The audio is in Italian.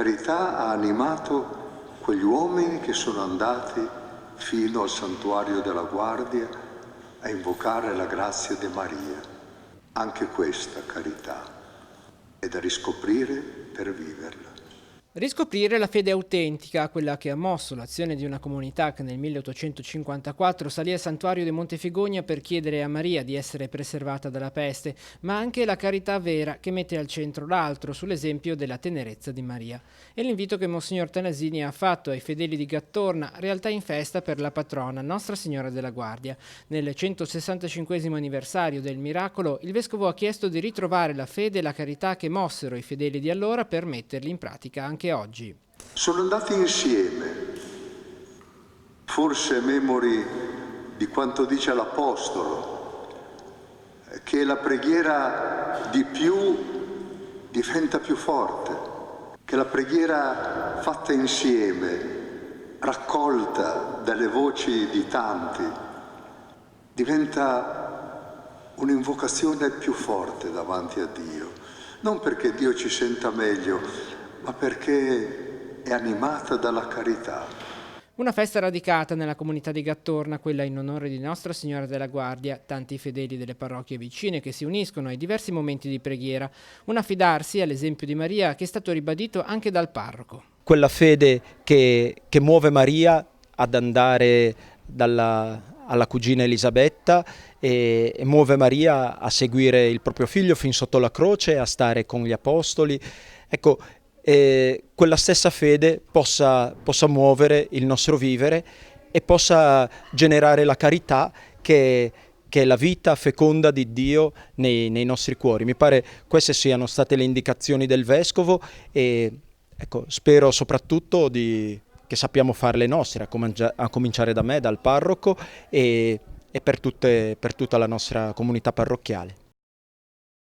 carità ha animato quegli uomini che sono andati fino al santuario della Guardia a invocare la grazia di Maria. Anche questa carità è da riscoprire per viverla. Riscoprire la fede autentica, quella che ha mosso l'azione di una comunità che nel 1854 salì al santuario di Montefigonia per chiedere a Maria di essere preservata dalla peste, ma anche la carità vera che mette al centro l'altro, sull'esempio della tenerezza di Maria. E l'invito che Monsignor Tanasini ha fatto ai fedeli di Gattorna, realtà in festa per la patrona Nostra Signora della Guardia. Nel 165 anniversario del miracolo, il Vescovo ha chiesto di ritrovare la fede e la carità che mossero i fedeli di allora per metterli in pratica anche oggi. Sono andati insieme, forse memori di quanto dice l'Apostolo, che la preghiera di più diventa più forte, che la preghiera fatta insieme, raccolta dalle voci di tanti, diventa un'invocazione più forte davanti a Dio, non perché Dio ci senta meglio, ma perché è animata dalla carità. Una festa radicata nella comunità di Gattorna, quella in onore di Nostra Signora della Guardia, tanti fedeli delle parrocchie vicine che si uniscono ai diversi momenti di preghiera, un affidarsi all'esempio di Maria che è stato ribadito anche dal parroco. Quella fede che muove Maria ad andare alla cugina Elisabetta e muove Maria a seguire il proprio figlio fin sotto la croce, a stare con gli apostoli. Ecco, quella stessa fede possa muovere il nostro vivere e possa generare la carità che è la vita feconda di Dio nei nostri cuori. Mi pare queste siano state le indicazioni del Vescovo e ecco, spero soprattutto che sappiamo fare le nostre, a cominciare da me, dal parroco e per tutta la nostra comunità parrocchiale.